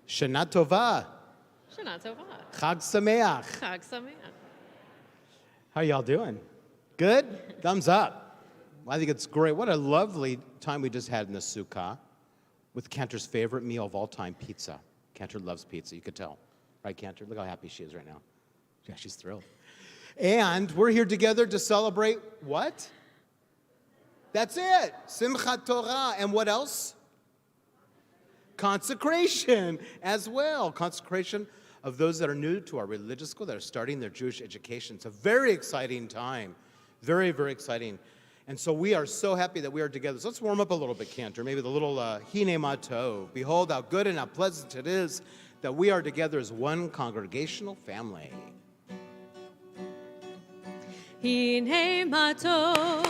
Shana Tova. Shana Tova. Chag Sameach. Chag Sameach. How y'all doing? Good? Thumbs up. Well, I think it's great. What a lovely time we just had in the sukkah with Cantor's favorite meal of all time, pizza. Cantor loves pizza, you could tell. Right, Cantor? Look how happy she is right now. Yeah, she's thrilled. And we're here together to celebrate what? That's it. Simchat Torah. And what else? Consecration as well. Consecration of those that are new to our religious school, that are starting their Jewish education. It's a very exciting time. Very, very exciting. And so we are so happy that we are together. So let's warm up a little bit, Cantor. Maybe the little Hine Mato. Behold how good and how pleasant it is that we are together as one congregational family. Hine Mato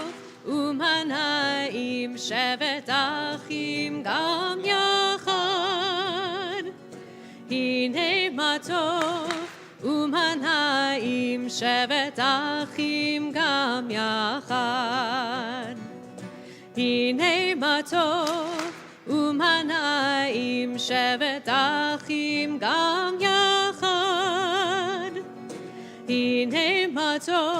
umanaim shevet achim gam yachad. Hine Mato umanaim shevet achim gam yachad. Hine Mato umanaim shevet achim gam yachad. Hine Mato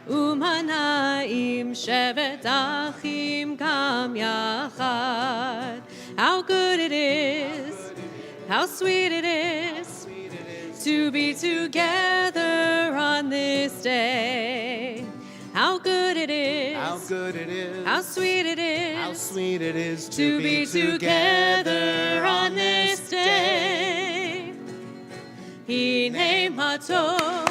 umanaim shevet achim gam yachad. How good it is, how sweet it is to be together on this day. How good it is, How good it is, how sweet it is, how sweet it is to be together on this day. Hine Matov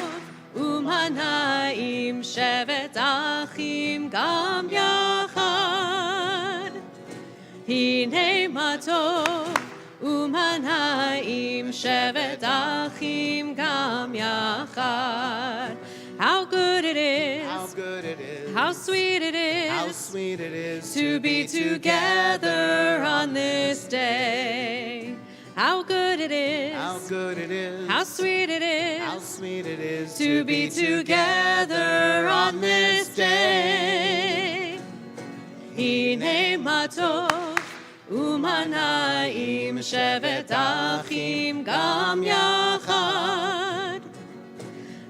umanaim shevet achim gam yachad. Hine Matov umanaim shevet achim gam yachad. How good it is, how good it is, how sweet it is, how sweet it is to be together on this day. How good it is, how good it is, how sweet it is, how sweet it is to be together on this day. Hine matov umanaim shevet achim gam yachad.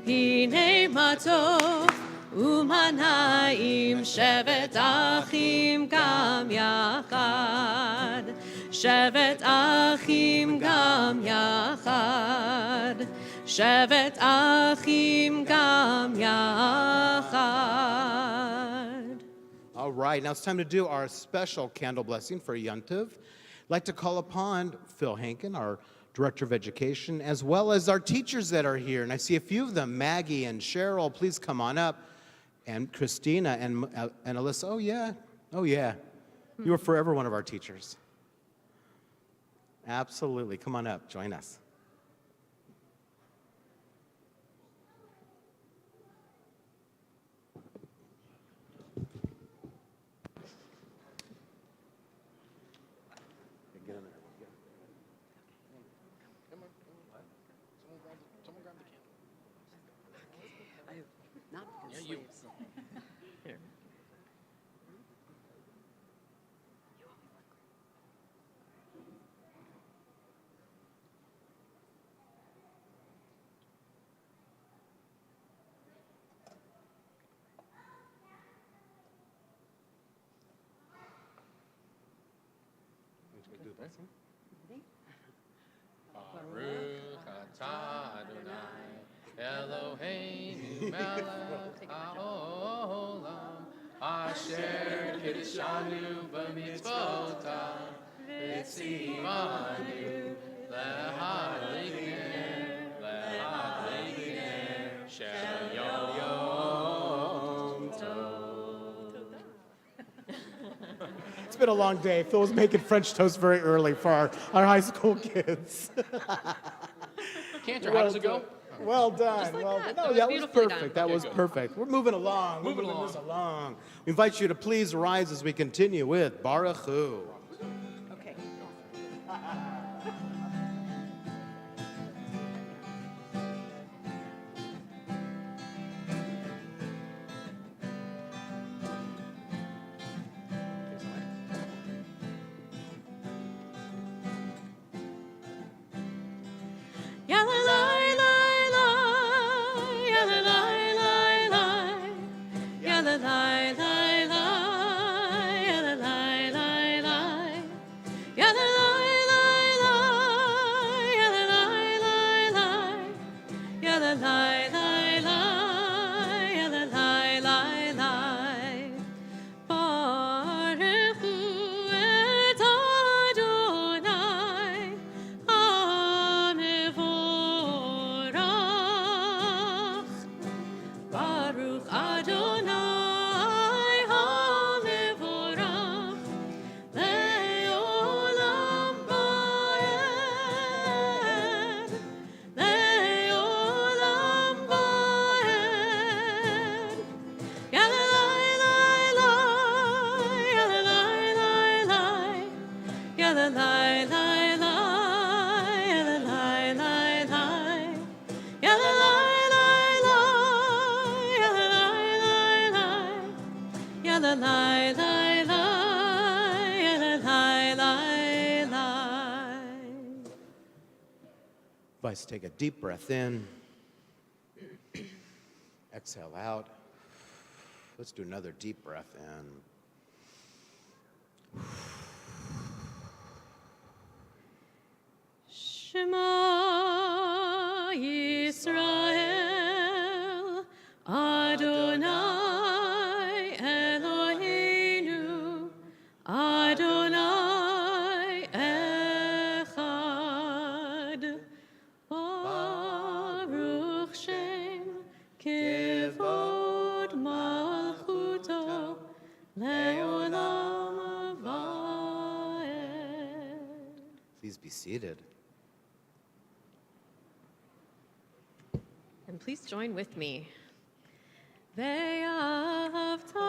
Hine matov umanaim shevet achim gam yachad. Shevet achim gam yachad. Shevet achim gam yachad. All right, now it's time to do our special candle blessing for Yontiv. I'd like to call upon Phil Hankin, our Director of Education, as well as our teachers that are here. And I see a few of them, Maggie and Cheryl, please come on up. And Christina and Alyssa, oh yeah. You are forever one of our teachers. Absolutely, come on up, join us. Baruch atah Adonai Eloheinu melech haolam asher kiddushanu b'mitzvotav v'tzivanu lehadlik ner shel yom tov. It's been a long day. Phil was making French toast very early for our high school kids. Cantor, how does it go? Well done. Just like well that. done. No, That was that was beautifully perfect. done. That was good. perfect. We're moving along. Moving We're along. this along. We invite you to please rise as we continue with Baruch Hu. Okay. Ya la la la la, ya la la la la, ya la la la la, ya la la la la, ya la la la la, ya la la la la, ya la la la la, ya la la la la. Baruch hu et Adonai HaMevorach. Baruch Adonai HaMevorach le'olam va'ed, le'olam va'ed. Ya la la la la, ya la la la la, ya la la la la, ya la la la la, ya la la la la, ya la la la la, ya la la la la, ya la la la la. Vice, take a deep breath in. Exhale out. Let's do another deep breath in. Shema Yisrael, Adonai Eloheinu, Adonai Echad. Baruch Shem Kevod Malchuto Leolam Va'ed. Please be seated. And please join with me. Ve'ahavta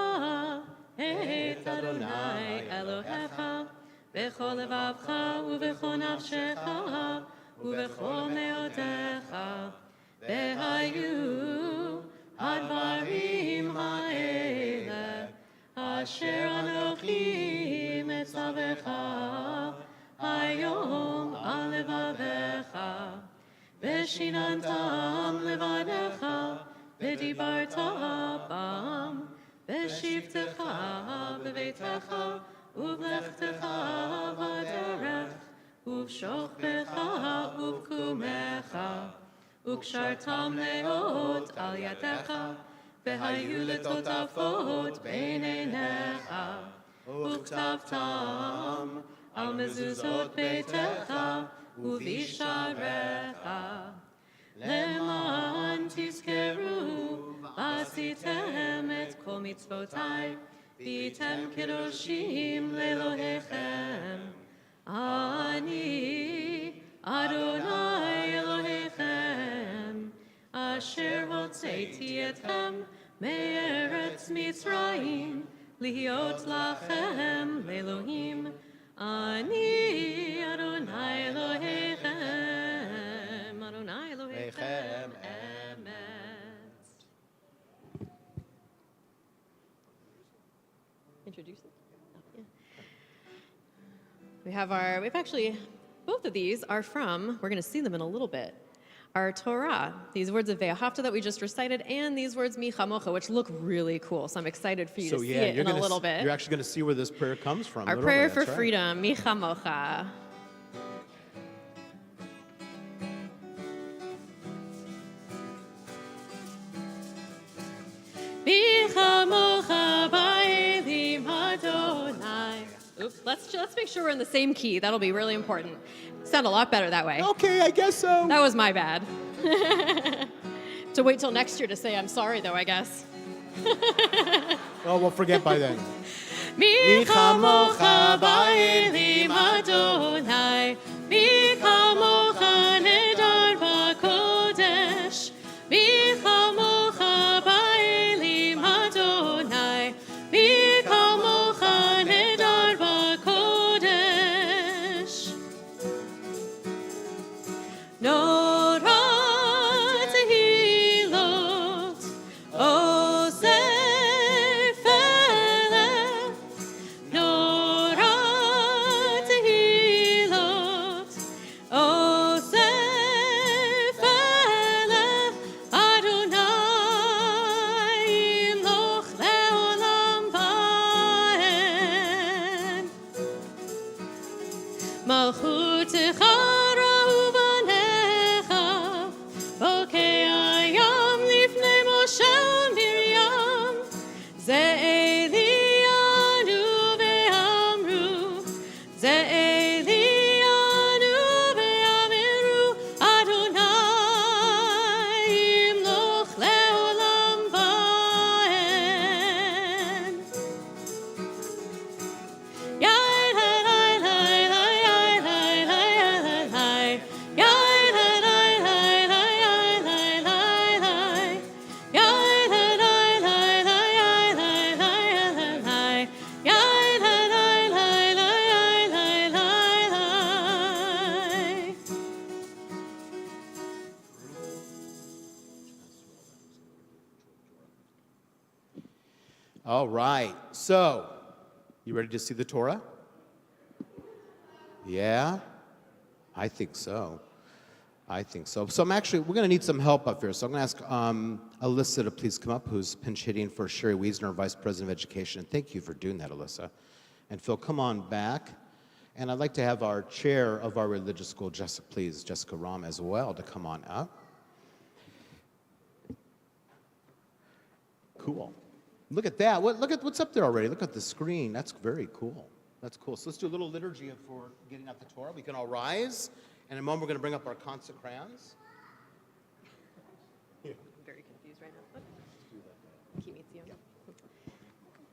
et Adonai Elohecha b'chol levavcha u'b'chol nafshecha u'b'chol me'odecha ve'hayu advarim ha'ele asher Anochi metzavecha hayom al levavecha ושיננתם לבניך, ודיברת בם, בשבתך בביתך, ובלכתך בדרך, ובשוכבך ובקומך, וקשרתם לאות על ידך, והיו לטוטפות בין עיניך, וכתבתם על מזוזות ביתך, ובשעריך, למען תזכרו, ועשיתם את כל מצוותיי, והייתם קדושים לאלוהיכם. אני, אדוני אלוהיכם, אשר הוצאתי אתכם מארץ מצרים, להיות לכם לאלוהים. אני אדוני אלוהיכם, אדוני אלוהיכם אמת. Introduce it? Oh, yeah. We've actually, both of these are from, we're going to see them in a little bit, our Torah. These words of Ve'ahavta that we just recited, and these words Mi Chamocha, which look really cool. So I'm excited for you to see it in a little bit. You're actually going to see where this prayer comes from. Our prayer for freedom, Mi Chamocha. Mi Chamocha ba'elim Adonai. Oops, let's make sure we're in the same key. That'll be really important. Sound a lot better that way. Okay, I guess so. That was my bad. To wait till next year to say I'm sorry, though, I guess. Oh, we'll forget by then. Mi chamocha ba'elim Adonai, mi chamocha nedar b'kodesh, mi chamocha ba'elim Adonai, mi chamocha nedar b'kodesh. Nora tehilot, Osef elef, Nora מלכותך ראו בניך, בוקע הים לפני משה ומרים, זה אלינו ואמרו, זה אלינו ואמרו, אדוני ימלוך לעולם ועד. All right. So, you ready to see the Torah? Yeah? I think so. I think so. So we're going to need some help up here. So I'm going to ask Alyssa to please come up, who's pinch hitting for Sherry Wiesner, Vice President of Education. And thank you for doing that, Alyssa. And Phil, come on back. And I'd like to have our chair of our religious school, Jessica Ram, as well, to come on up. Cool. Look at that. Look at what's up there already. Look at the screen. That's very cool. That's cool. So let's do a little liturgy for getting out the Torah. We can all rise. And in a moment, we're going to bring up our consecrans. I'm very confused right now. Keep me to you.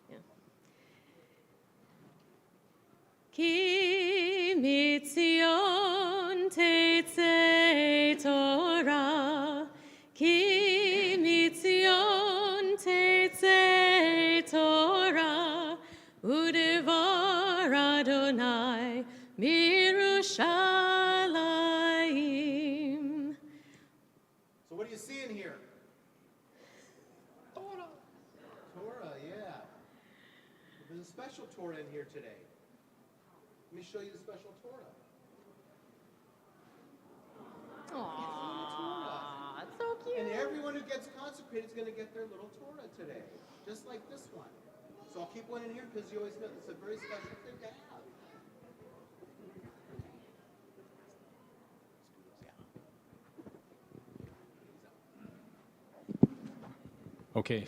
Yeah. Ki mitzion tetzei Torah, ki mitzion tetzei Torah, udevar Adonai mirushalayim. So what do you see in here? Torah. Torah, yeah. There's a special Torah in here today. Let me show you the special Torah. Aww, that's so cute. And everyone who gets consecrated is going to get their little Torah today, just like this one. So I'll keep one in here because you always know it's a very special thing to have. Okay,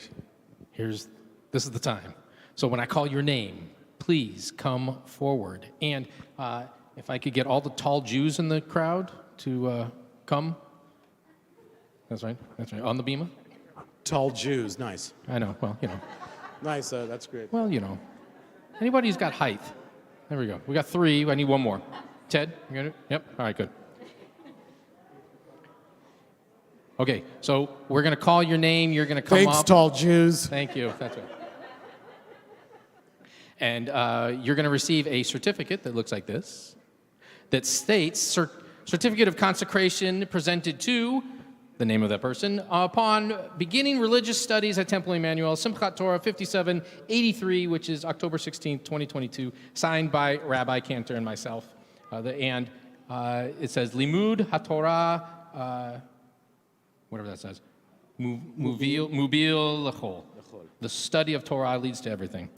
this is the time. So when I call your name, please come forward. And if I could get all the tall Jews in the crowd to come. That's right, on the bima. Tall Jews, nice. I know, well, you know. Nice, that's great. Well, you know. Anybody who's got height. There we go. We got 3, I need 1 more. Ted, you got it? Yep, all right, good. Okay, so we're going to call your name. You're going to come Thanks, up. tall Jews. Thank you. That's right. And you're going to receive a certificate that looks like this, that states certificate of consecration presented to the name of that person upon beginning religious studies at Temple Emanu-El, Simchat Torah 5783, which is October 16th, 2022, signed by Rabbi Cantor and myself. It says Limud HaTorah. Whatever that says, Mubil Lechol. The study of Torah leads to everything.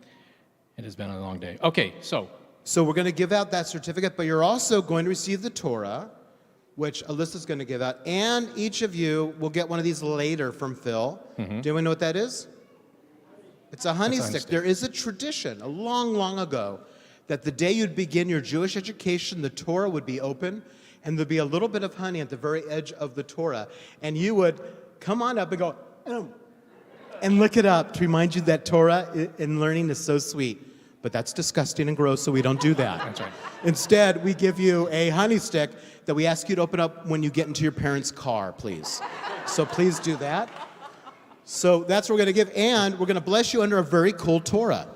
It has been a long day. Okay, so we're going to give out that certificate, but you're also going to receive the Torah, which Alyssa's going to give out, and each of you will get one of these later from Phil. Do anyone know what that is? It's a honey stick. There is a tradition, a long, long ago, that the day you'd begin your Jewish education, the Torah would be open, and there'd be a little bit of honey at the very edge of the Torah. And you would come on up and go, and lick it up to remind you that Torah and learning is so sweet. But that's disgusting and gross, so we don't do that. That's right. Instead, we give you a honey stick that we ask you to open up when you get into your parents' car, please. So please do that. So that's what we're going to give. And we're going to bless you under a very cool Torah.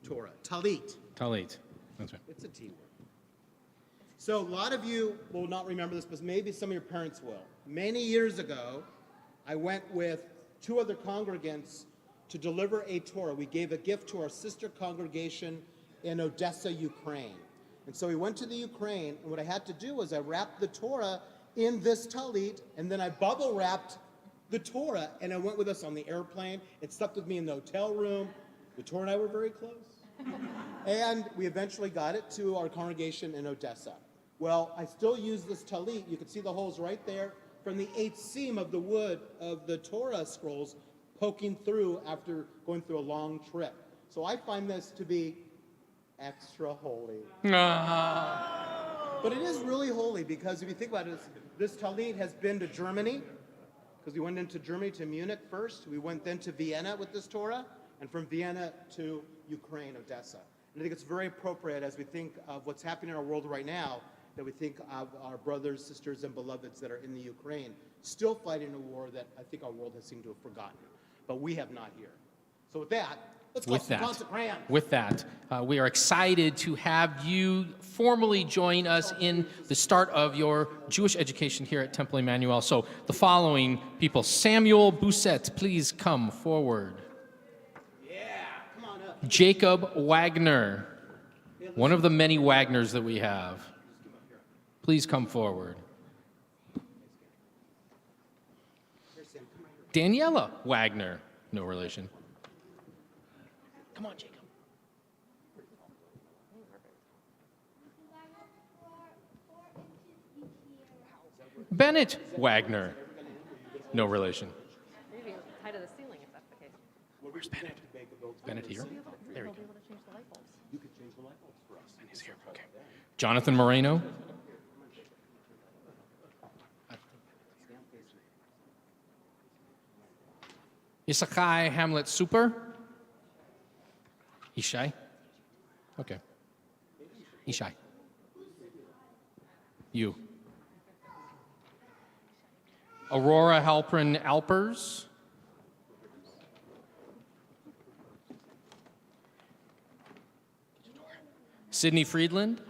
Torah. Talit. Talit. That's right. It's a T word. So a lot of you will not remember this, but maybe some of your parents will. Many years ago, I went with 2 other congregants to deliver a Torah. We gave a gift to our sister congregation in Odessa, Ukraine. And so we went to the Ukraine, and what I had to do was I wrapped the Torah in this talit, and then I bubble wrapped the Torah, and it went with us on the airplane. It slept with me in the hotel room. The Torah and I were very close. And we eventually got it to our congregation in Odessa. Well, I still use this talit. You can see the holes right there from the 8th seam of the wood of the Torah scrolls poking through after going through a long trip. So I find this to be extra holy. But it is really holy because if you think about it, this talit has been to Germany, because we went into Germany to Munich first. We went then to Vienna with this Torah, and from Vienna to Ukraine, Odessa. And I think it's very appropriate as we think of what's happening in our world right now, that we think of our brothers, sisters, and beloveds that are in the Ukraine, still fighting a war that I think our world has seemed to have forgotten. But we have not here. So with that, let's call some consecration. With that, we are excited to have you formally join us in the start of your Jewish education here at Temple Emanu-El. So the following people: Samuel Bousset, please come forward. Yeah, come on up. Jacob Wagner, one of the many Wagners that we have. Please come forward. Daniela Wagner, no relation. Come on, Jacob. Bennett Wagner, no relation. Maybe tie to the ceiling if that's the case. Where's Bennett? Is Bennett here? There we go. We'll be able to change the light bulbs. You could change the light bulbs for us. He's here. Okay. Jonathan Moreno. Isakai Hamlet Super. Ishai. Okay. Ishai. You. Aurora Halprin Alpers. Sydney Friedland.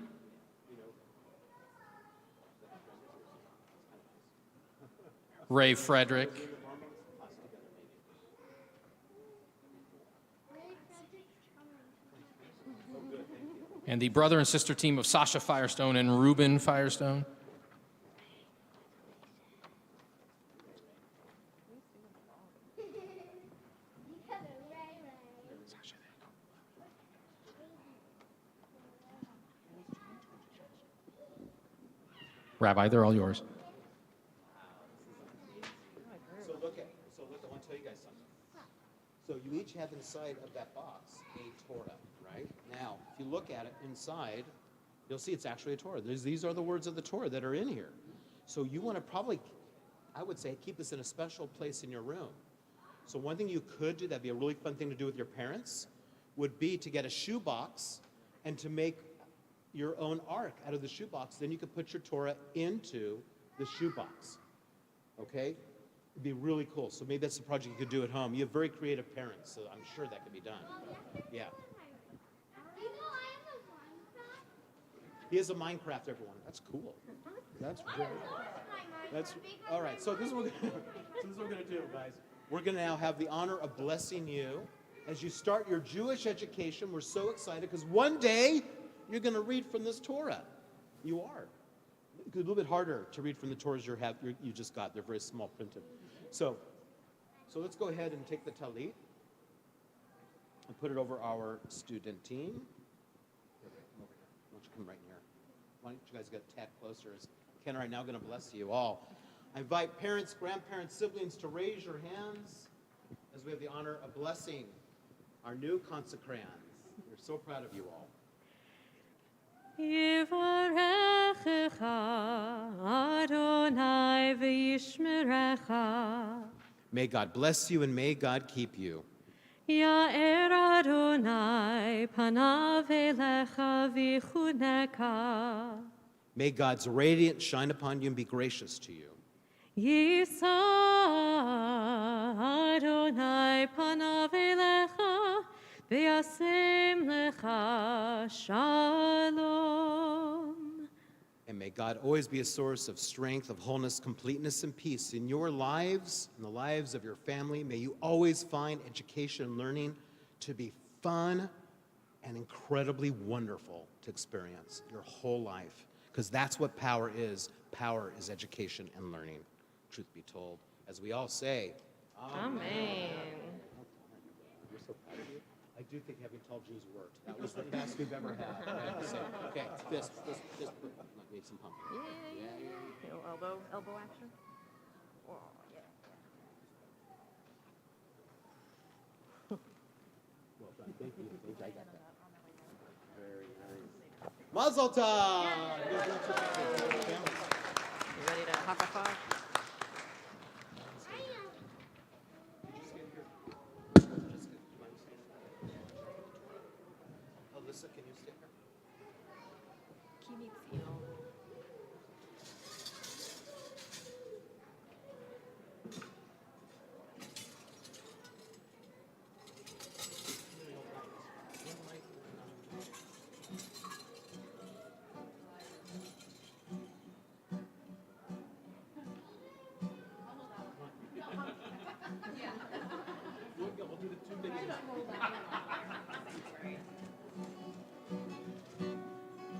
Ray Frederick. And the brother and sister team of Sasha Firestone and Ruben Firestone. Rabbi, they're all yours. So look, I want to tell you guys something. So you each have inside of that box a Torah, right? Now, if you look at it inside, you'll see it's actually a Torah. These are the words of the Torah that are in here. So you want to probably, I would say, keep this in a special place in your room. So one thing you could do, that'd be a really fun thing to do with your parents, would be to get a shoebox and to make your own ark out of the shoebox. Then you could put your Torah into the shoebox. Okay? It'd be really cool. So maybe that's a project you could do at home. You have very creative parents, so I'm sure that could be done. Yeah. He is a Minecraft, everyone. That's cool. That's great. That's all right. So this is what we're going to do, guys. We're going to now have the honor of blessing you as you start your Jewish education. We're so excited because one day you're going to read from this Torah. You are. It's a little bit harder to read from the Torahs you just got. They're very small printed. So let's go ahead and take the talit and put it over our student team. Why don't you come right here? Why don't you guys get a tad closer? As Ken right now going to bless you all. I invite parents, grandparents, siblings to raise your hands as we have the honor of blessing our new consecrants. We're so proud of you all. Yivarechecha Adonai v'yishmerecha. May God bless you and may God keep you. Ya'er Adonai panav elecha v'chuneka. May God's radiance shine upon you and be gracious to you. Yisa Adonai panav elecha v'yasem lecha shalom. And may God always be a source of strength, of wholeness, completeness, and peace in your lives and the lives of your family. May you always find education and learning to be fun and incredibly wonderful to experience your whole life. Because that's what power is. Power is education and learning, truth be told. As we all say, Amen. we're so proud of you. I do think having tall Jews worked. That was the best we've ever had. I have to say. Okay, fist, make some pumpkin. Yeah. Elbow action. Oh, yeah. Well done. Thank you. I got that. Very nice. Mazel tov! You ready to haka five? Alyssa, can you stay here? We'll do the two big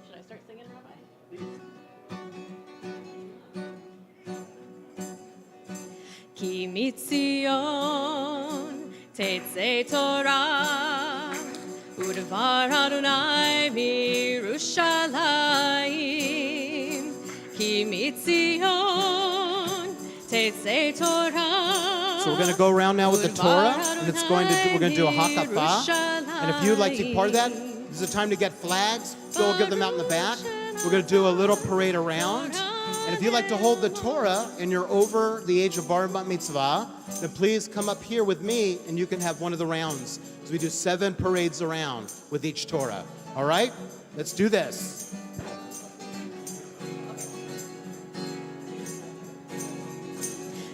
Should I start singing, Rabbi? Ki mitzion tetzei Torah udvar Adonai mirushalayim ki mitzion tetzei Torah. So we're going to go around now with the Torah, and we're going to do a hakafah. And if you'd like to be part of that, this is a time to get flags. Go give them out in the back. We're going to do a little parade around. And if you'd like to hold the Torah and you're over the age of bar mitzvah, then please come up here with me and you can have one of the rounds. Because we do 7 parades around with each Torah. All right? Let's do this.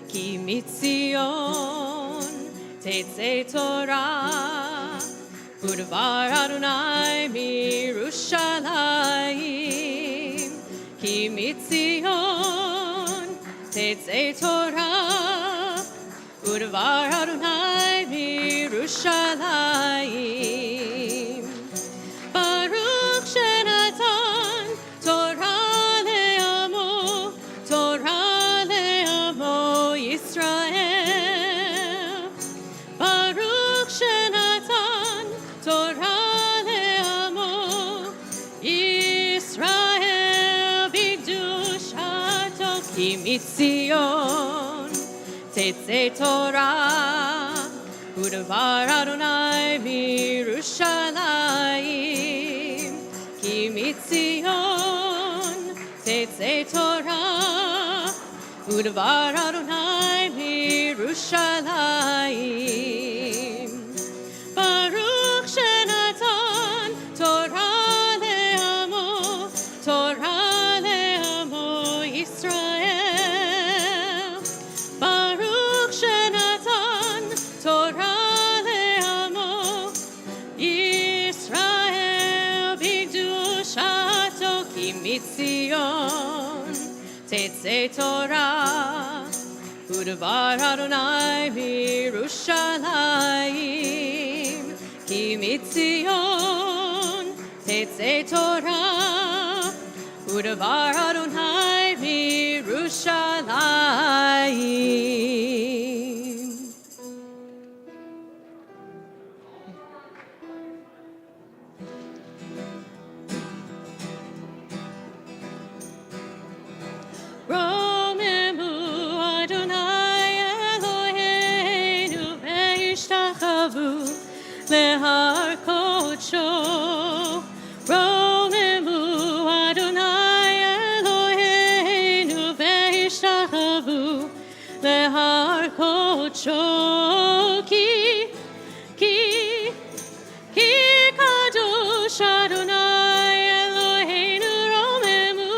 Ki mitzion tetzei Torah udvar Adonai mirushalayim ki mitzion tetzei Torah udvar Adonai mirushalayim Baruch shenatan Torah le'amo Torah le'amo Yisrael Baruch shenatan Torah le'amo Yisrael b'kedushato ki mitzion tetzei Torah udvar Adonai mirushalayim ki mitzion tetzei Torah udvar Adonai mirushalayim Baruch shenatan Torah le'amo Yisrael Baruch shenatan Torah le'amo Yisrael b'kedushato ki mitzion tetzei Torah udvar Adonai mirushalayim ki mitzion tetzei Torah udvar Adonai mirushalayim. Romemu Adonai Eloheinu ve'ishtachavu lehar kodsho. Romemu Adonai Eloheinu ve'ishtachavu lehar kodsho. Ki kadosh Adonai Eloheinu romemu.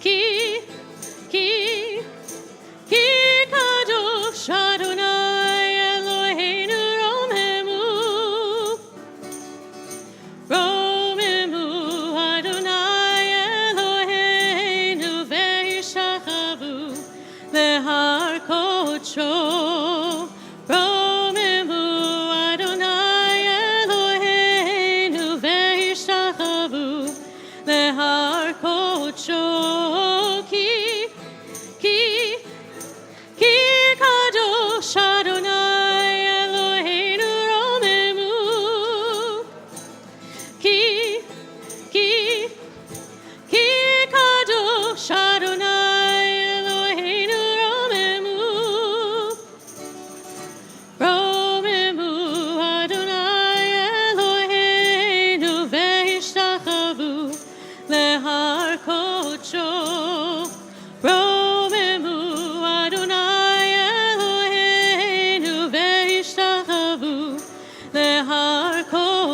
Ki kadosh Adonai Eloheinu romemu. Romemu Adonai Eloheinu ve'ishtachavu lehar kodsho.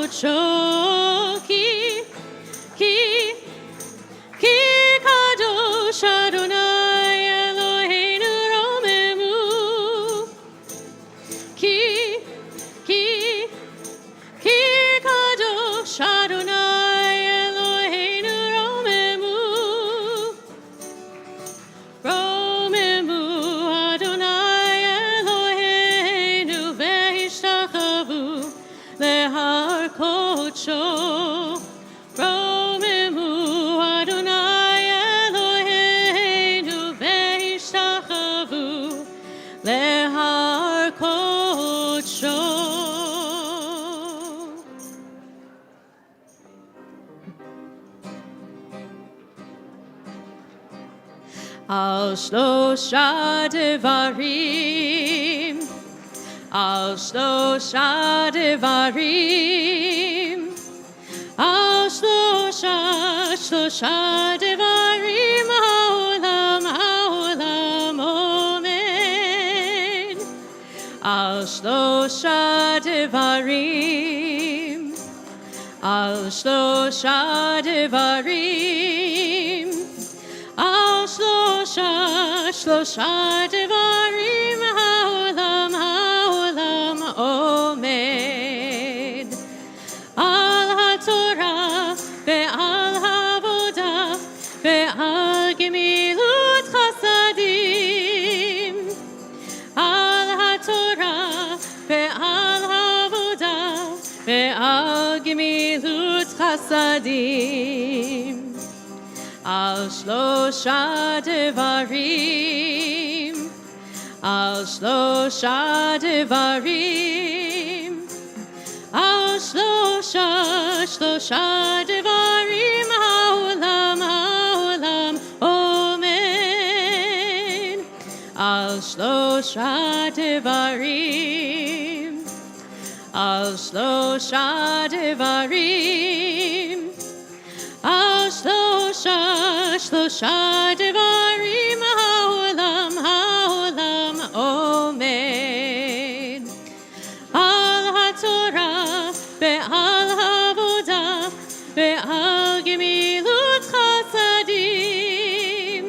kocho ki kadosh Adonai Eloheinu romemu ki kadosh Adonai Eloheinu romemu Adonai Eloheinu ve'ishtachavu lehar kocho romemu Adonai Eloheinu ve'ishtachavu lehar kocho. Al shlosha devarim, al shlosha devarim, al shlosha devarim, haolam omen. Al shlosha devarim, al shlosha devarim, al shlosha devarim, haolam omed. Al haTorah ve'al havodah ve'al gemilut chasadim. Al haTorah ve'al havodah ve'al gemilut chasadim. Al shlosha devarim, al shlosha devarim, al shlosha devarim, haolam omen. Al shlosha devarim, al shlosha devarim, al shlosha devarim, haolam omen. Al haTorah ve'al havodah ve'al gemilut chasadim.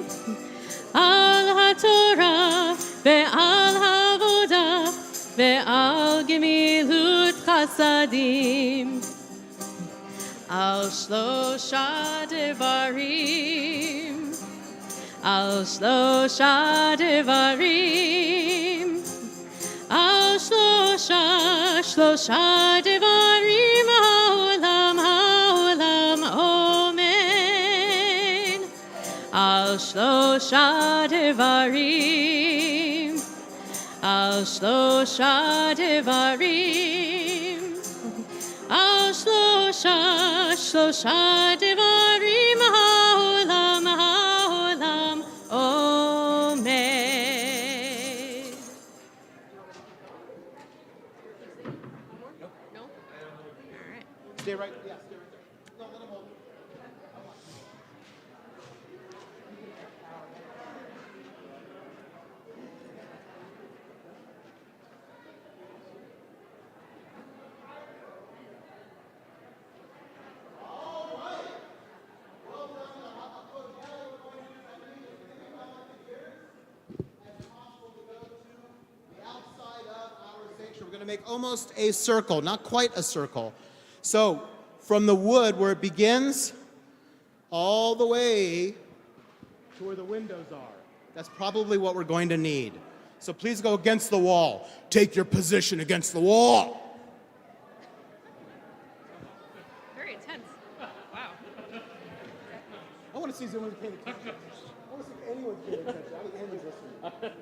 Al haTorah ve'al havodah ve'al gemilut chasadim. Al shlosha devarim, al shlosha devarim, al shlosha devarim, haolam omen. Al shlosha devarim, al shlosha devarim, al shlosha devarim, haolam omen. No? All right. Stay right, yeah, stay right there. No, let him hold it. We're going to make almost a circle, not quite a circle. So from the wood where it begins all the way to where the windows are. That's probably what we're going to need. So please go against the wall. Take your position against the wall. Very intense. Wow. I want to see if anyone's paying attention. I want to see if anyone's paying attention. I think anyone's listening.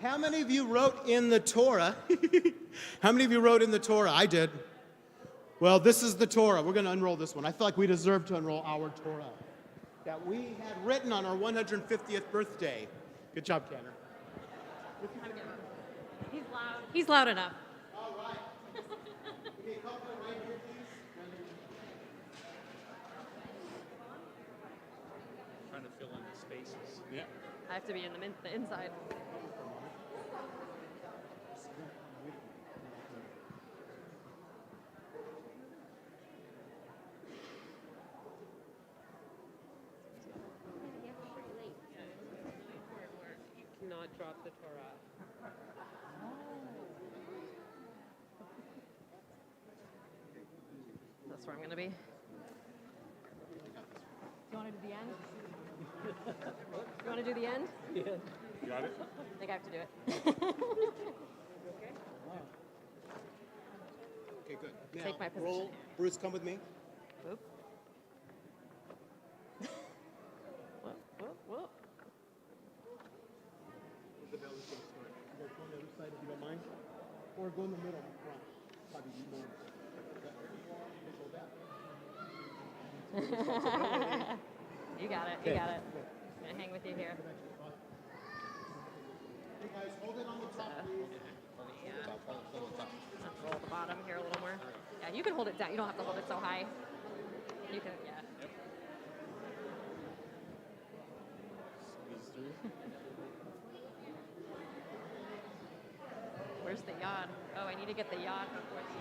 How many of you wrote in the Torah? How many of you wrote in the Torah? I did. Well, this is the Torah. We're going to unroll this one. I feel like we deserve to unroll our Torah that we had written on our 150th birthday. Good job, Tanner. He's loud. He's loud enough. All right. Okay, come right here, please. Trying to fill in the spaces. Yeah. I have to be in the inside. You cannot drop the Torah. That's where I'm going to be. Do you want to do the end? You want to do the end? You got it? I think I have to do it. Okay, good. Now, Take my position. roll. Bruce, come with me. Whoop. Whoop, whoop, whoop. The bell is going to start. You guys go on the other side if you don't mind. Or go in the middle, in front. Probably be more. You got it. You got it. I'm going to hang with you here. Hey guys, hold it on the top, please. Let's roll the bottom here a little more. Yeah, you can hold it down. You don't have to hold it so high. You can, yeah. Where's the yod? Oh, I need to get the yod before the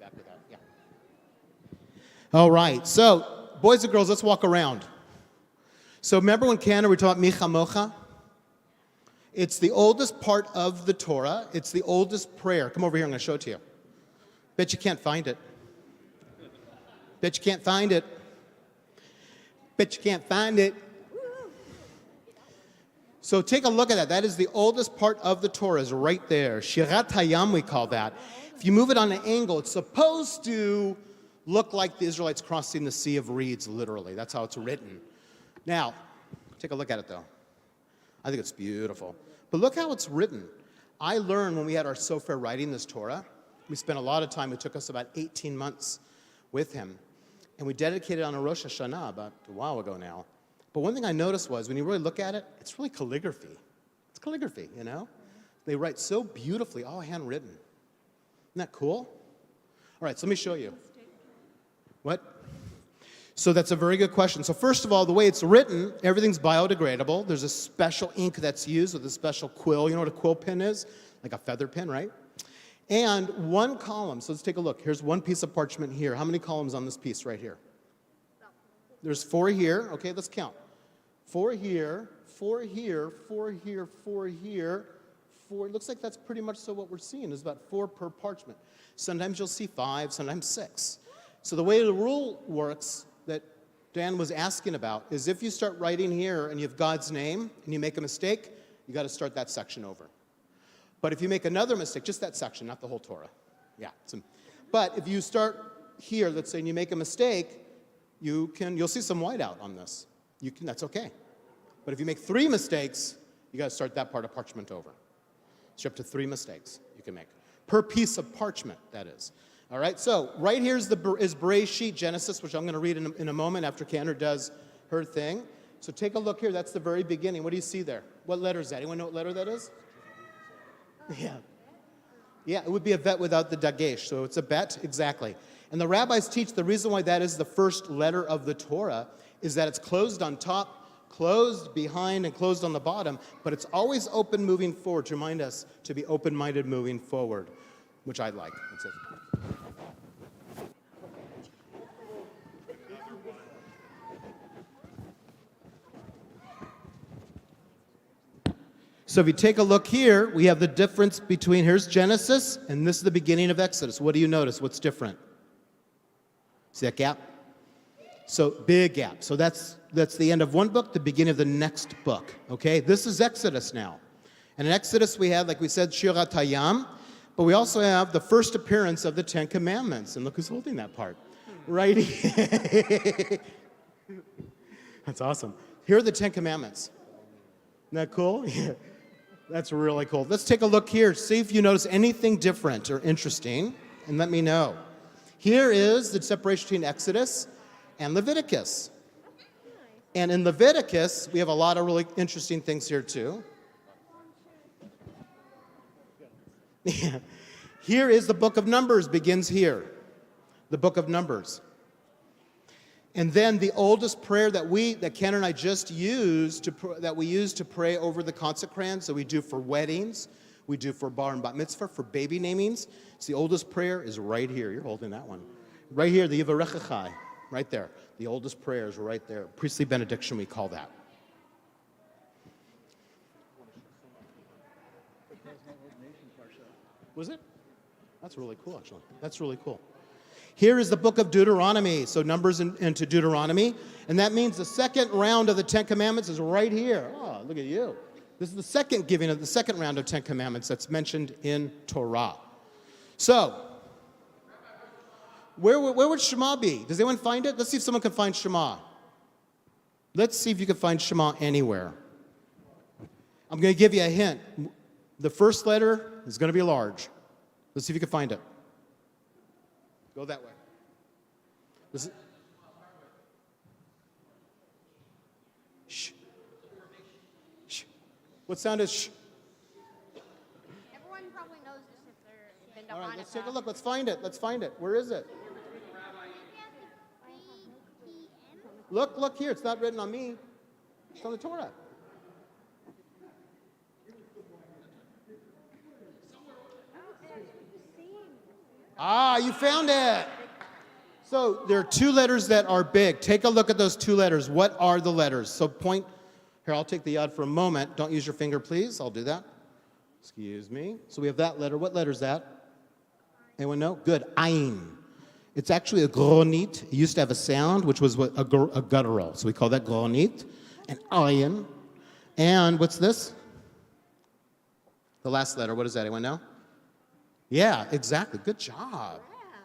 back with that. Yeah. All right. So, boys and girls, let's walk around. So remember when Canada we talked about Micha Mocha? It's the oldest part of the Torah. It's the oldest prayer. Come over here. I'm going to show it to you. Bet you can't find it. Bet you can't find it. Bet you can't find it. So take a look at that. That is the oldest part of the Torah, is right there. Shirat Hayam, we call that. If you move it on an angle, it's supposed to look like the Israelites crossing the Sea of Reeds, literally. That's how it's written. Now, take a look at it, though. I think it's beautiful. But look how it's written. I learned when we had our Sofer writing this Torah, we spent a lot of time. It took us about 18 months with him. And we dedicated on a Rosh Hashanah about a while ago now. But one thing I noticed was when you really look at it, it's really calligraphy. It's calligraphy, you know? They write so beautifully, all handwritten. Isn't that cool? All right, so let me show you. What? So that's a very good question. So first of all, the way it's written, everything's biodegradable. There's a special ink that's used with a special quill. You know what a quill pen is? Like a feather pen, right? And one column. So let's take a look. Here's one piece of parchment here. How many columns on this piece right here? There's 4 here. Okay, let's count. 4 here, 4 here, 4 here, 4 here, 4. It looks like that's pretty much so what we're seeing is about 4 per parchment. Sometimes you'll see 5, sometimes 6. So the way the rule works that Dan was asking about is if you start writing here and you have God's name and you make a mistake, you got to start that section over. But if you make another mistake, just that section, not the whole Torah. Yeah. But if you start here, let's say, and you make a mistake, you'll see some whiteout on this. That's okay. But if you make 3 mistakes, you got to start that part of parchment over. So up to 3 mistakes you can make per piece of parchment. That is. All right. So right here is Bereshit, Genesis, which I'm going to read in a moment after Cantor does her thing. So take a look here. That's the very beginning. What do you see there? What letter is that? Anyone know what letter that is? Yeah. Yeah, it would be a vet without the dagesh. So it's a bet, exactly. And the rabbis teach the reason why that is the first letter of the Torah is that it's closed on top, closed behind, and closed on the bottom, but it's always open moving forward to remind us to be open-minded moving forward, which I like. That's it. So if you take a look here, we have the difference between, here's Genesis, and this is the beginning of Exodus. What do you notice? What's different? See that gap? So big gap. So that's the end of one book, the beginning of the next book. Okay? This is Exodus now. And in Exodus we have, like we said, Shirat Hayam, but we also have the first appearance of the 10 Commandments. And look who's holding that part. Right here. That's awesome. Here are the 10 Commandments. Isn't that cool? Yeah. That's really cool. Let's take a look here. See if you notice anything different or interesting, and let me know. Here is the separation between Exodus and Leviticus. And in Leviticus, we have a lot of really interesting things here too. Yeah. Here is the book of Numbers, begins here. The book of Numbers. And then the oldest prayer that Ken and I just used that we use to pray over the consecrants, that we do for weddings, we do for bar and bat mitzvah, for baby namings. It's the oldest prayer is right here. You're holding that one. Right here, the Yivarechachai, right there. The oldest prayer is right there. Priestly benediction, we call that. Was it? That's really cool, actually. That's really cool. Here is the book of Deuteronomy, so Numbers into Deuteronomy. And that means the second round of the 10 Commandments is right here. Oh, look at you. This is the second giving of the second round of 10 Commandments that's mentioned in Torah. So, where would Shema be? Does anyone find it? Let's see if someone can find Shema. Let's see if you can find Shema anywhere. I'm going to give you a hint. The first letter is going to be large. Let's see if you can find it. Go that way. Listen. Shh. Shh. What sound is shh? Everyone probably knows this if they've been to All right, let's Hanukkah. take a look. Let's find it. Let's find it. Where is it? Look here. It's not written on me. It's on the Torah. Ah, you found it. So there are two letters that are big. Take a look at those two letters. What are the letters? So point, here, I'll take the yod for a moment. Don't use your finger, please. I'll do that. Excuse me. So we have that letter. What letter is that? Anyone know? Good. Ayin. It's actually a gronit. It used to have a sound, which was a guttural. So we call that gronit. And ayin. And what's this? The last letter. What is that? Anyone know? Yeah, exactly. Good job.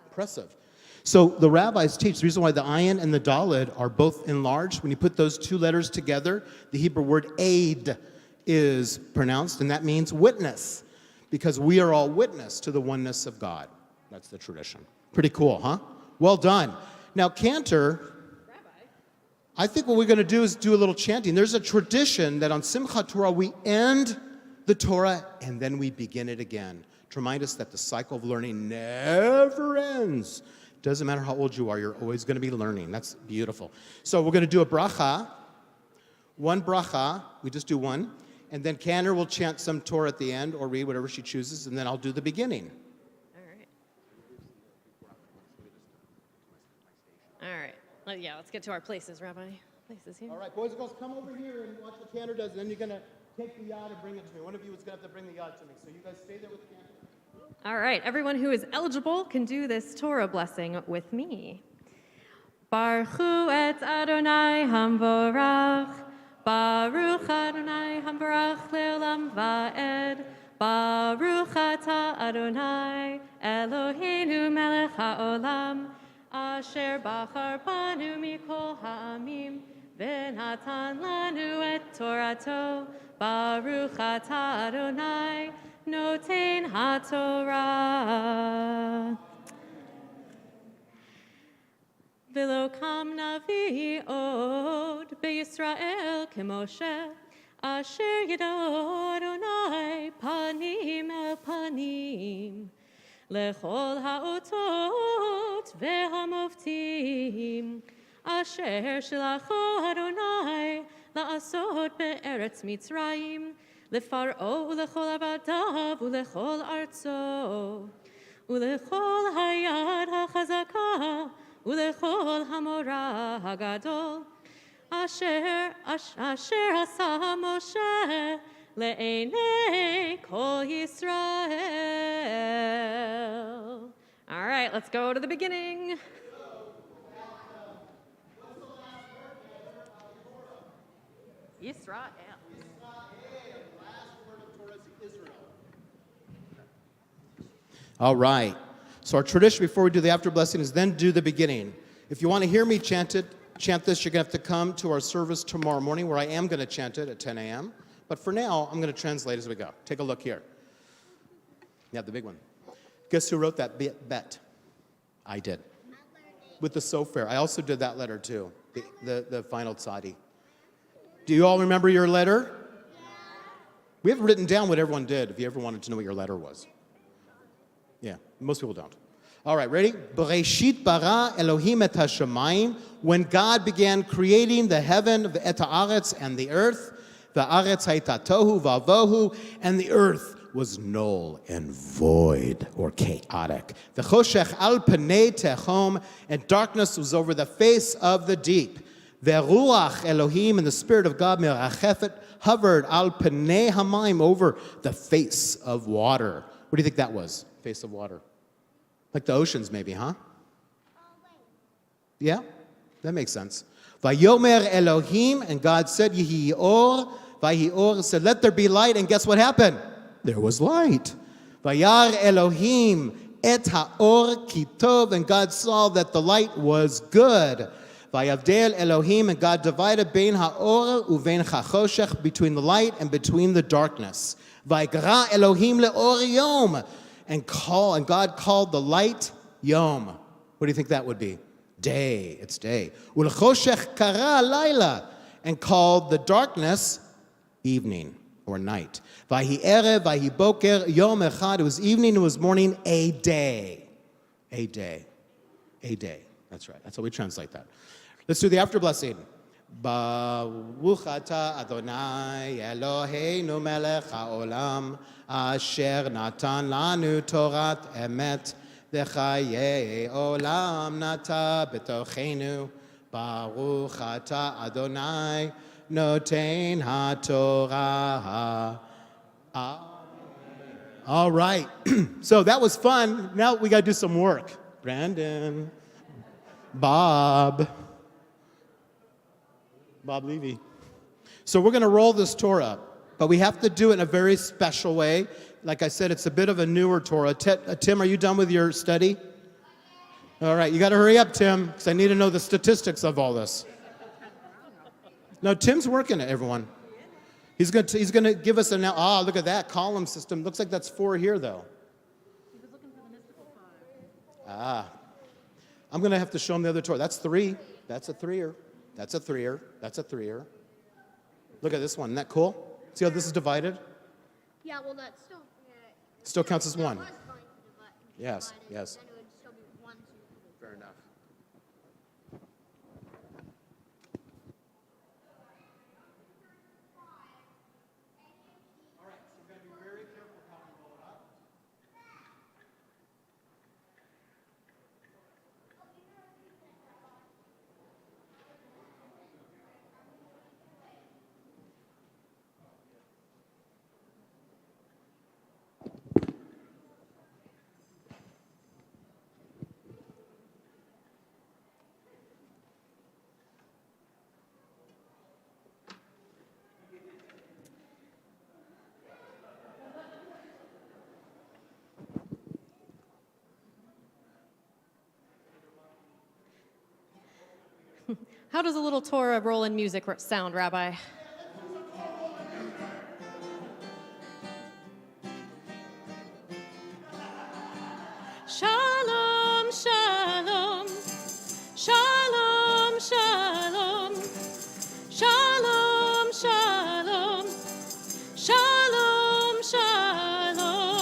Impressive. So the rabbis teach the reason why the ayin and the daled are both enlarged. When you put those two letters together, the Hebrew word aid is pronounced, and that means witness, because we are all witness to the oneness of God. That's the tradition. Pretty cool, huh? Well done. Now, Cantor, I think what we're going to do is do a little chanting. There's a tradition that on Simchat Torah we end the Torah and then we begin it again to remind us that the cycle of learning never ends. Doesn't matter how old you are, you're always going to be learning. That's beautiful. So we're going to do a bracha. One bracha, we just do one. And then Cantor will chant some Torah at the end or read whatever she chooses, and then I'll do the beginning. All right. Let's get to our places, Rabbi. Places here. All right, boys and girls, come over here and watch what Cantor does, and then you're going to take the yod and bring it to me. One of you is going to have to bring the yod to me. So you guys stay there with Cantor. All right. Everyone who is eligible can do this Torah blessing with me. Baruch hu et Adonai hamvorach. Baruch Adonai hamvorach leolam va'ed. Baruch ata Adonai Eloheinu melech haolam. Asher bachar banu mikol ha'amim v'natan lanu et Torato. Baruch ata Adonai noten haTorah. V'lo kam navi od beYisrael k'Moshe asher yado Adonai panim el panim lechol ha'otot ve'hamoftim asher shelacho Adonai la'asot be'eretz Mitzrayim lefar'o u'lechol avadav u'lechol artzo u'lechol hayad ha'chazaka u'lechol hamorah hagadol asher asa Moshe le'enei kol Yisrael. All right, let's go to the beginning. Yisrael. All right. So our tradition before we do the after blessing is then do the beginning. If you want to hear me chant this, you're going to have to come to our service tomorrow morning where I am going to chant it at 10 a.m. But for now, I'm going to translate as we go. Take a look here. You have the big one. Guess who wrote that bet? I did. With the Sofer. I also did that letter too, the final tzadi. Do you all remember your letter? We have written down what everyone did if you ever wanted to know what your letter was. Yeah, most people don't. All right, ready? Bereshit bara Elohim et hashamayim. When God began creating the heaven, the et haaretz, and the earth, the aretz hayta tohu vavohu, and the earth was null and void, or chaotic. The choshech al panei techom, and darkness was over the face of the deep. The ruach Elohim, and the Spirit of God, merachefet, hovered al panei hamayim, over the face of water. What do you think that was? Face of water. Like the oceans, maybe, huh? Yeah, that makes sense. Vayomer Elohim, and God said, Yehi or, Vayi or, said, let there be light, and guess what happened? There was light. Vayar Elohim et haor ki tov, and God saw that the light was good. Vayavdel Elohim, and God divided bein haor uvein chachoshech, between the light and between the darkness. Vaygra Elohim leor yom, and God called the light Yom. What do you think that would be? Day. It's day. Ulchoshech kara laila, and called the darkness evening or night. Vahi erev, vahi boker, yom echad. It was evening, it was morning, a day. A day. A day. That's right. That's how we translate that. Let's do the after blessing. Baruch ata Adonai Eloheinu melech haolam asher natan lanu torat emet V'chaye olam nata b'tochenu. Baruch ata Adonai noten haTorah. All right. So that was fun. Now we got to do some work. Brandon, Bob Levy. So we're going to roll this Torah, but we have to do it in a very special way. Like I said, it's a bit of a newer Torah. Tim, are you done with your study? All right, you got to hurry up, Tim, because I need to know the statistics of all this. No, Tim's working it, everyone. He's going to give us look at that column system. Looks like that's 4 here, though. He was looking for the mystical 5. I'm going to have to show him the other Torah. That's 3. That's a 3-er. That's a 3-er. That's a 3-er. Look at this one. Isn't that cool? See how this is divided? Yeah, well, that's still. Still counts as 1. That was going to divide. Yes, Then yes. it would still be 1, 2, 3. Fair enough. How does a little Torah roll in music sound, Rabbi? Shalom, shalom, shalom, shalom, shalom, shalom, shalom, shalom.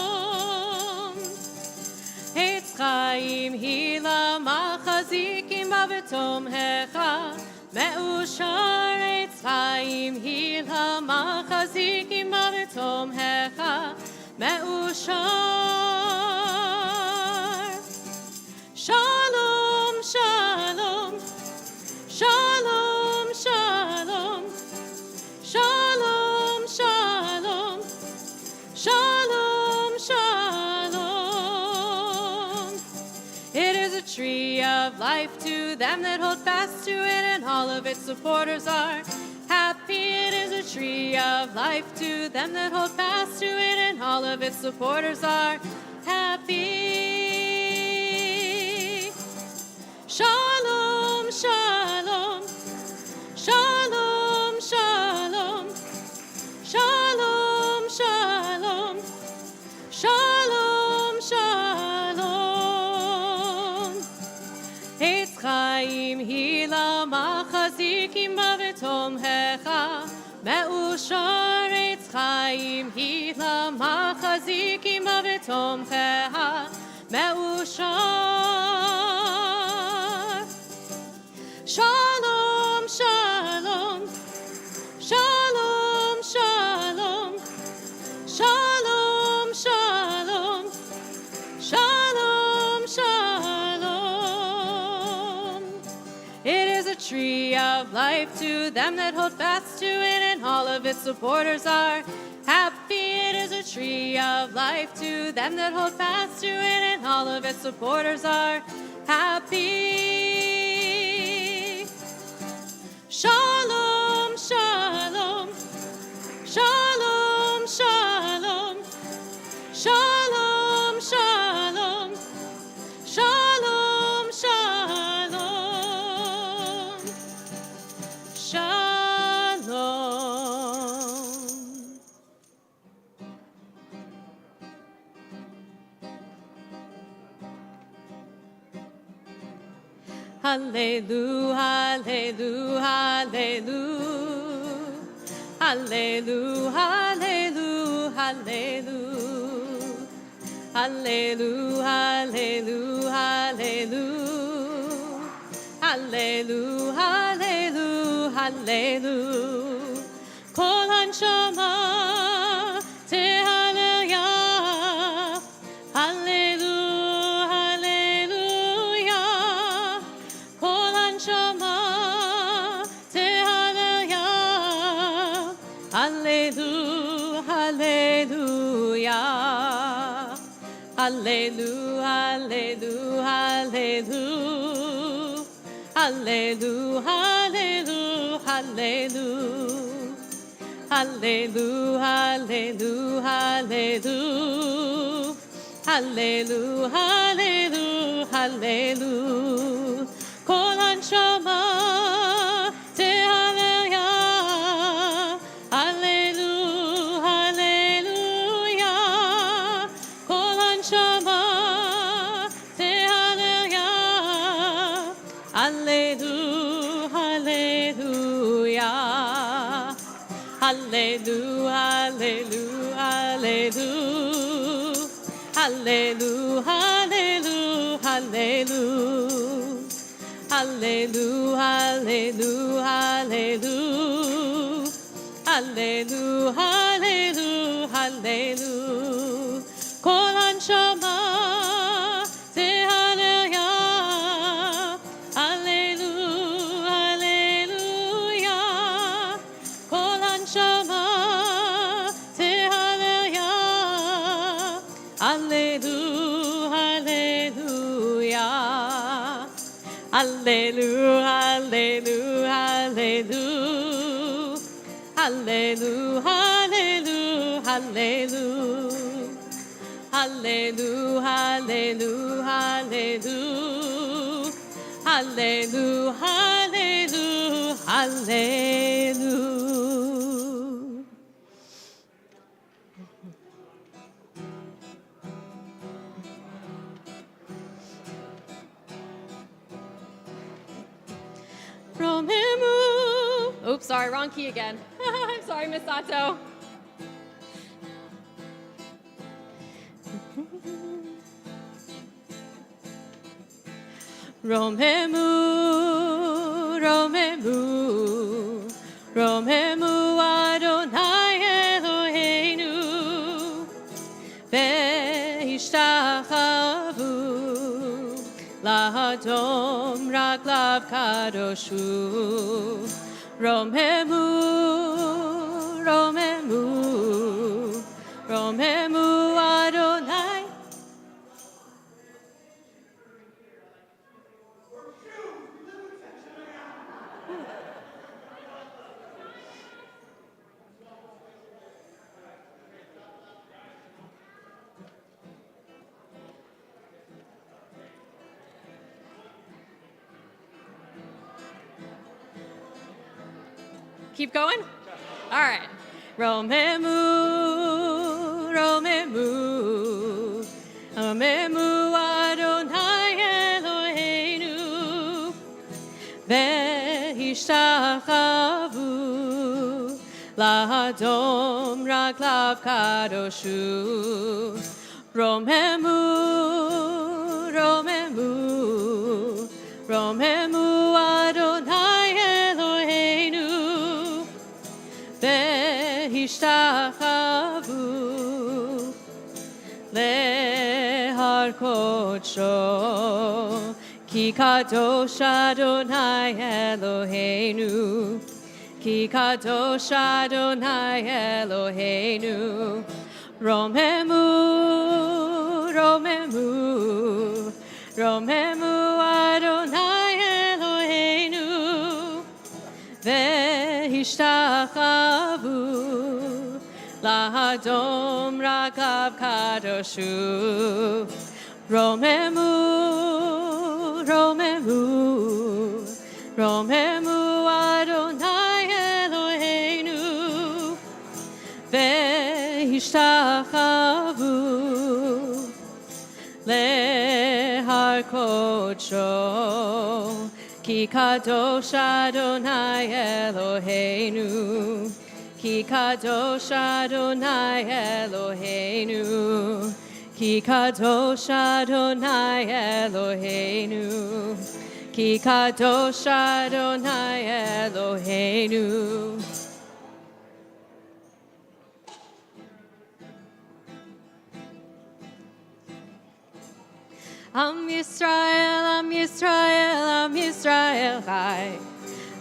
Eitz chaim hi lamachazikim bavetom hecha, me'ushar eitz chaim hi lamachazikim bavetom hecha, me'ushar. Shalom, shalom, shalom, shalom, shalom, shalom, shalom, shalom. It is a tree of life to them that hold fast to it, and all of its supporters are happy. It is a tree of life to them that hold fast to it, and all of its supporters are happy. Shalom, shalom, shalom, shalom, shalom, shalom, shalom, shalom. Eitz chaim hi lamachazikim bavetom hecha, me'ushar eitz chaim hi lamachazikim bavetom hecha, me'ushar. Shalom, shalom, shalom, shalom, shalom, shalom, shalom, shalom. It is a tree of life to them that hold fast to it, and all of its supporters are happy. It is a tree of life to them that hold fast to it, and all of its supporters are happy. Shalom, shalom, shalom, shalom, shalom, shalom, shalom, shalom, shalom. Hallelujah, hallelujah, hallelujah, hallelujah, hallelujah, hallelujah, hallelujah, hallelujah, hallelujah, hallelujah, hallelujah. Kol hanshama tehalel yah, hallelujah, hallelujah. Hallelu, hallelu, hallelu. Hallelu, hallelu, hallelu. Hallelu, hallelu, hallelu. Hallelu, hallelu, hallelu. Kol hanshama tehalleluya. Hallelu, hallelujah. Kol hanshama tehalleluya. Hallelu, hallelujah. Hallelu, hallelu, hallelu. Hallelu, hallelu, hallelu. Hallelu, hallelu, hallelu. Hallelu, hallelu, hallelu. Kol hanshama tehalleluya. Hallelu, hallelujah. Kol hanshama tehalleluya. Hallelu, hallelujah. Hallelu, hallelu, hallelu. Hallelu, hallelu, hallelu. Hallelu, hallelu, hallelu. Hallelu, hallelu, hallelu. Romemu. Oops, sorry, wrong key again. I'm sorry, Miss Sato. Romemu, Romemu, Romemu Adonai Eloheinu, ve'ishtachavu lahadom raglav kadoshu. Romemu, Romemu, Romemu Adonai. Keep going? All right. Romemu, Romemu, Romemu Adonai Eloheinu, ve'ishtachavu lahadom raglav kadoshu. Romemu, Romemu, Romemu Adonai Eloheinu, ve'ishtachavu lehar kodsho, ki kadosh Adonai Eloheinu, ki kadosh Adonai Eloheinu. Romemu, Romemu, Romemu Adonai Eloheinu, ve'ishtachavu lahadom ragav kadoshu. Romemu, Romemu, Romemu Adonai Eloheinu, ve'ishtachavu lehar kodsho, ki kadosh Adonai Eloheinu, ki kadosh Adonai Eloheinu, ki kadosh Adonai Eloheinu, ki kadosh Adonai Eloheinu. Am Yisrael, Am Yisrael, Am Yisrael Chai.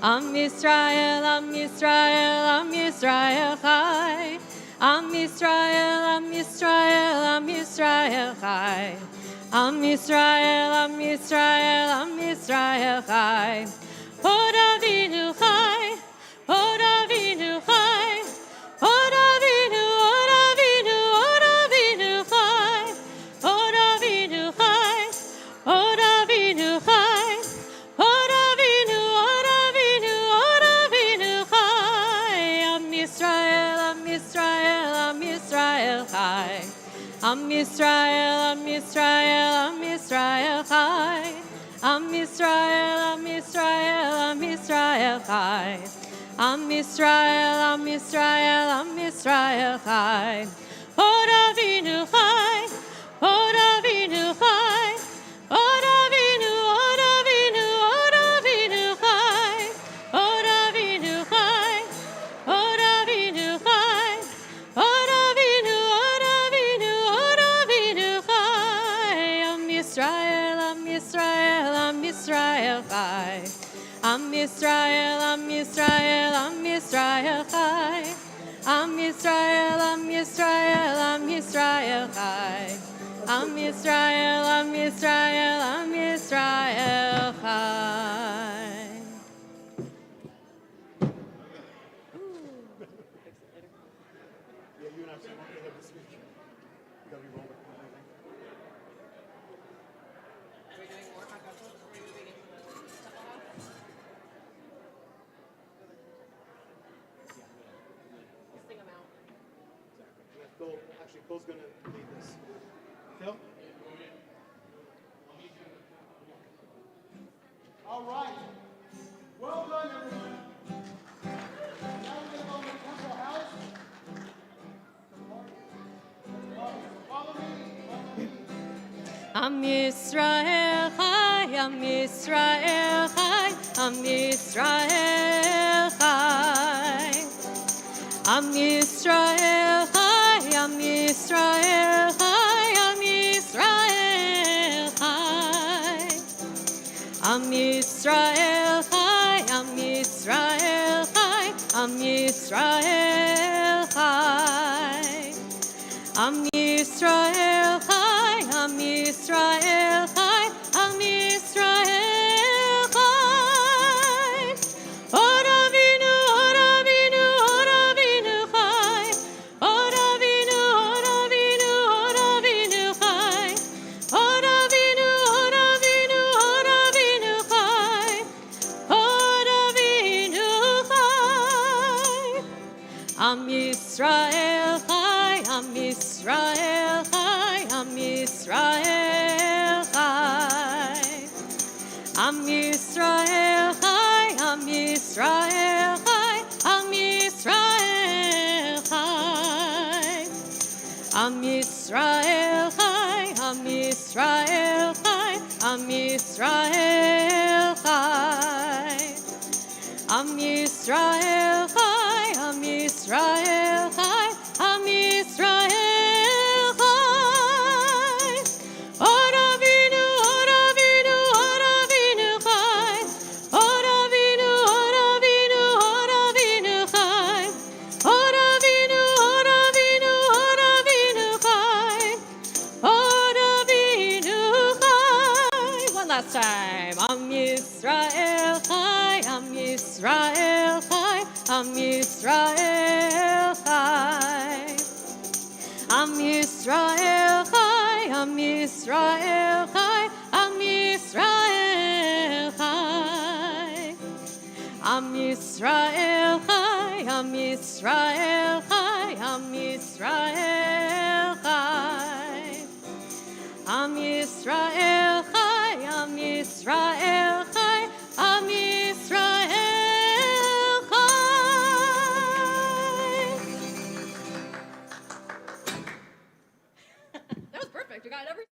Am Yisrael, Am Yisrael, Am Yisrael Chai. Am Yisrael, Am Yisrael, Am Yisrael Chai. Am Yisrael, Am Yisrael, Am Yisrael Chai. Od Avinu Chai, Od Avinu Chai. Od Avinu, Od Avinu, Od Avinu Chai. Od Avinu Chai, Od Avinu Chai. Od Avinu, Od Avinu, Od Avinu Chai. Am Yisrael, Am Yisrael, Am Yisrael Chai. Am Yisrael, Am Yisrael, Am Yisrael Chai. Am Yisrael, Am Yisrael, Am Yisrael Chai. Am Yisrael, Am Yisrael, Am Yisrael Chai. Od Avinu Chai, Od Avinu Chai. Od Avinu, Od Avinu, Od Avinu Chai. Od Avinu Chai, Od Avinu Chai. Od Avinu, Od Avinu, Od Avinu Chai. Am Yisrael, Am Yisrael, Am Yisrael Chai. Am Yisrael, Am Yisrael, Am Yisrael Chai. Am Yisrael, Am Yisrael, Am Yisrael Chai. Am Yisrael, Am Yisrael, Am Yisrael Chai. Actually, Phil's going to lead this. Phil? All right. Well done, everyone. Now we're going to go to the Temple House. Follow me. Am Yisrael Chai, Am Yisrael Chai, Am Yisrael Chai. Am Yisrael Chai, Am Yisrael Chai, Am Yisrael Chai. Am Yisrael Chai, Am Yisrael Chai, Am Yisrael Chai. Am Yisrael Chai, Am Yisrael Chai, Am Yisrael Chai. Od Avinu, Od Avinu, Od Avinu Chai. Od Avinu, Od Avinu, Od Avinu Chai. Od Avinu, Od Avinu, Od Avinu Chai. Od Avinu Chai. Am Yisrael Chai, Am Yisrael Chai, Am Yisrael Chai. Am Yisrael Chai, Am Yisrael Chai, Am Yisrael Chai. Am Yisrael Chai, Am Yisrael Chai, Am Yisrael Chai. Am Yisrael Chai, Am Yisrael Chai, Am Yisrael Chai. Od Avinu, Od Avinu, Od Avinu Chai. Od Avinu, Od Avinu, Od Avinu Chai. Od Avinu, Od Avinu, Od Avinu Chai. Od Avinu Chai. One last time. Am Yisrael Chai, Am Yisrael Chai, Am Yisrael Chai. Am Yisrael Chai, Am Yisrael Chai, Am Yisrael Chai. Am Yisrael Chai, Am Yisrael Chai, Am Yisrael Chai. Am Yisrael Chai, Am Yisrael Chai, Am Yisrael Chai. That was perfect. You got every.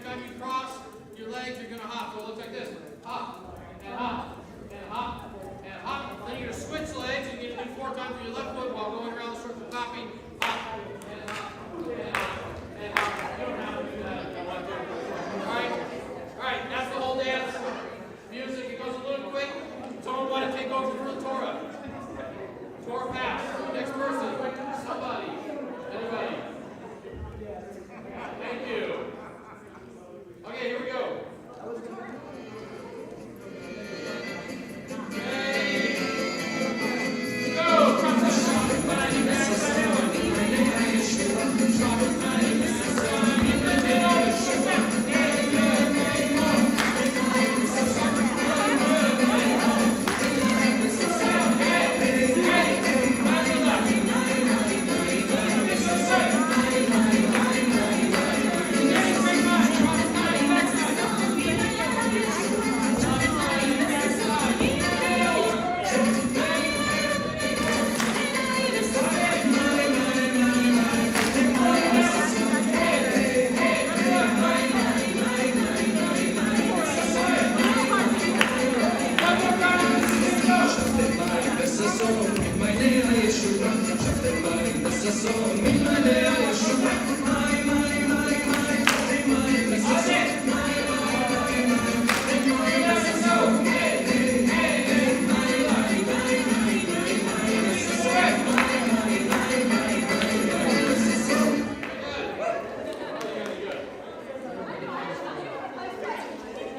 time you cross your legs, you're going to hop. So it looks like this. Hop, and hop, and hop, and hop. Then you're going to switch legs. You're going to do 4 times with your left foot while going around the circle, hopping. Hop, and hop, and hop, and hop. You don't have to do that if you want to. All right, that's the whole dance. Music, it goes a little quick. Someone want to take over for the Torah? Torah pass. Next person. Somebody. Anybody? Thank you. Okay, here we go. Ready? Go!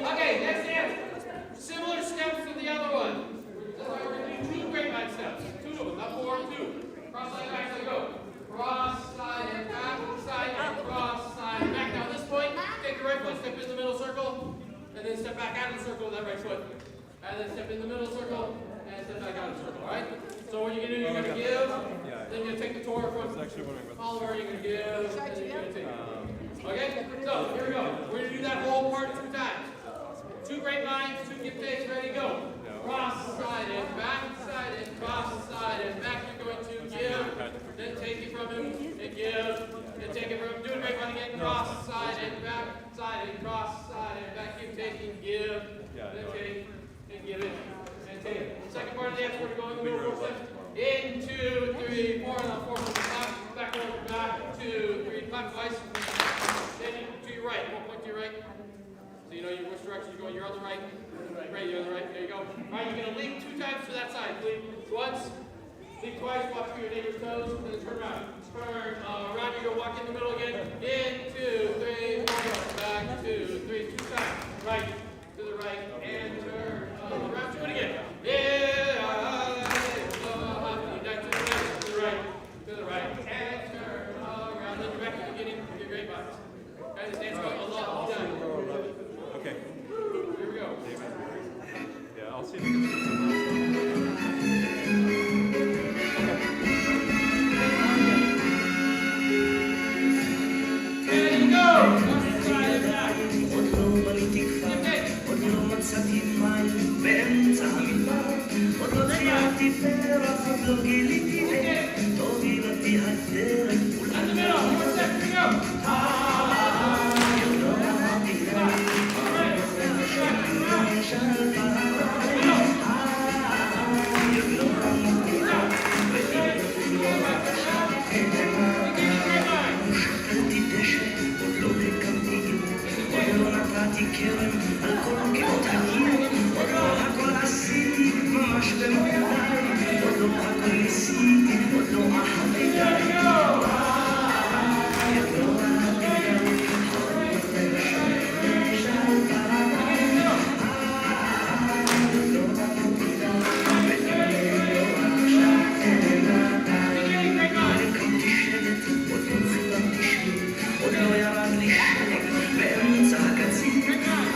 Okay, next dance. Similar steps to the other one. That's why we're going to do 2 grapevine steps. 2 of them, not 4, 2. Cross side, back side, go. Cross side and back, side and cross side and back. Now at this point, take the right foot, step in the middle circle, and then step back out of the circle with that right foot. And then step in the middle circle, and step back out of the circle, all right? So what you're going to do, you're going to give, then you're going to take the Torah from Oliver, you're going to give, and then you're going to take it. Okay? So, here we go. We're going to do that whole part 2 times. 2 grapevines, 2 give takes, ready, go. Cross side and back, side and cross side and back. You're going to give, then take it from him, and give, then take it from him. Do a grapevine again, cross side and back, side and cross side and back. Keep taking, give, then take, and give it, and take it. Second part of the dance, we're going to go 4 steps. In, 2, 3, 4, and 4 from the top, back over, back, 2, 3, clap twice. Then to your right, 1 point to your right. So you know which direction you're going. You're on the right. Right, you're on the right. There you go. All right, you're going to leap 2 times to that side. Leap once, leap twice, walk through your neighbor's toes, and then turn around. Turn around. You're going to walk in the middle again. In, 2, 3, 4, back, 2, 3, 2 times. Right, to the right, and turn around. Do it again. To the right, and turn around. Then you're back at the beginning with your grapevines. Okay, this dance goes a lot. Okay. Here we go. Yeah, I'll see if I can see something. And go! Side and back. עוד לא מצאתי מים באמצע המדבר, עוד לא ציירתי פרח, עוד לא גיליתי עת, הובילתי הדרך At the middle. 1 step. Here we go. שתלתי דשא, עוד לא הקמתי עיר, עוד לא נתתי כרם על כל גאות העיר, עוד לא הכל עשיתי ממש במו ידיי, עוד לא הכל ניסיתי, עוד לא אהבתי די.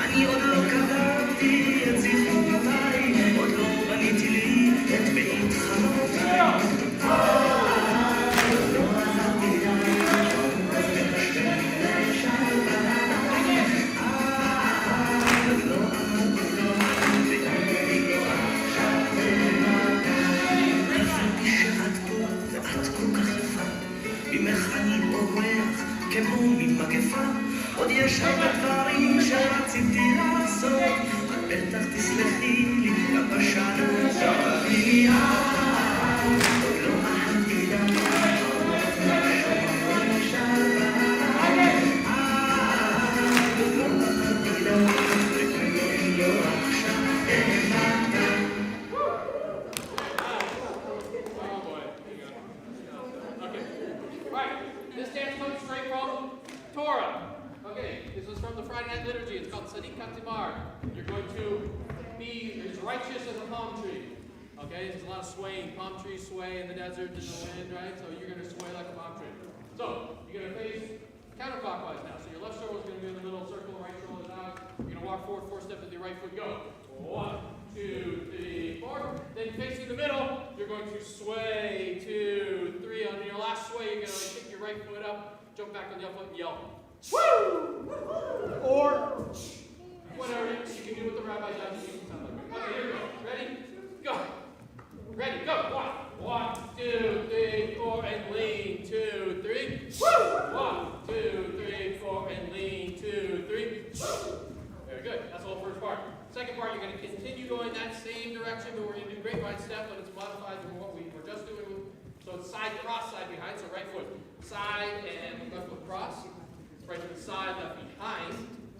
אני עוד לא קדמתי את זיכרונותיי, עוד לא בניתי לי את בית חלומותיי. ממך אני בורח כמו ממגפה, עוד יש הרבה דברים שרציתי לעשות, בטח תסלחי לי גם בשנה שתביא עוד לא אכלתי דבר, This dance comes straight from Torah. Okay, this is from the Friday night liturgy. It's called Tzaddik Katimar. You're going to be as righteous as a palm tree. Okay, there's a lot of swaying. Palm trees sway in the desert, in the wind, right? So you're going to sway like a palm tree. So you're going to face counterclockwise now. So your left shoulder is going to be in the middle circle, right shoulder is out. You're going to walk forward 4 steps with your right foot. Go. 1, 2, 3, 4. Then facing the middle, you're going to sway 2, 3. On your last sway, you're going to kick your right foot up, jump back on the other foot, and yell, woo! Or whatever you can do with the rabbi does. You can sound like it. Okay, here we go. Ready? Go. Ready? Go. 1, 2, 3, 4, and lean. 2, 3. Woo! 1, 2, 3, 4, and lean. 2, 3. Woo! Very good. That's the whole first part. Second part, you're going to continue going that same direction, but we're going to do grapevine step, but it's modified from what we were just doing. So it's side cross, side behind. So right foot side and left foot cross. Right foot side, left behind.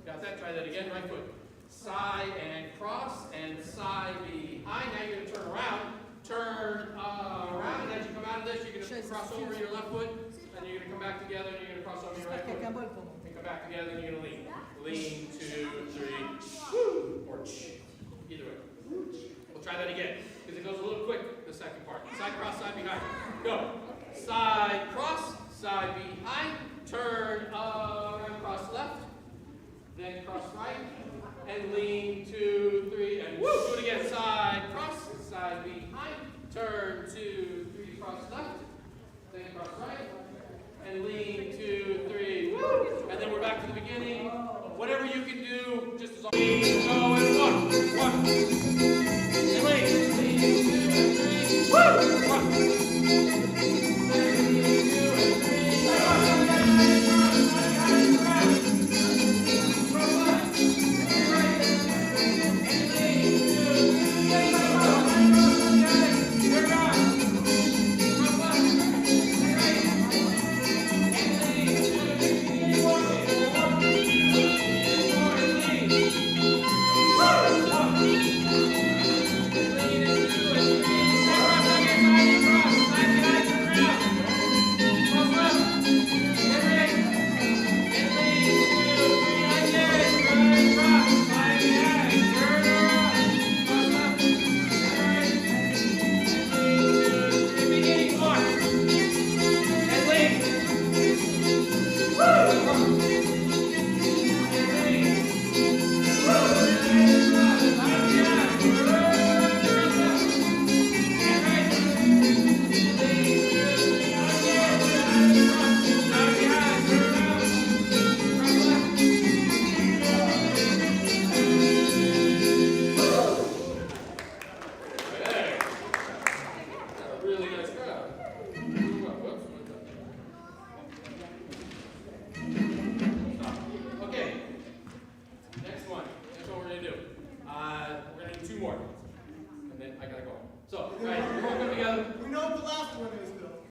Got that? Try that again. Right foot side and cross and side behind. Now you're going to turn around. Turn around, and as you come out of this, you're going to cross over your left foot, and you're going to come back together, and you're going to cross over your right foot, and come back together, and you're going to lean. Lean, 2, 3, woo, or either way. We'll try that again, because it goes a little quick, the second part. Side cross, side behind. Go. Side cross, side behind. Turn around, cross left. Then cross right. And lean, 2, 3, and woo. Do it again. Side cross, side behind. Turn, 2, 3, cross left. Then cross right. And lean, 2, 3, woo. And then we're back to the beginning. Whatever you can do, just as long as you go in 1, 1.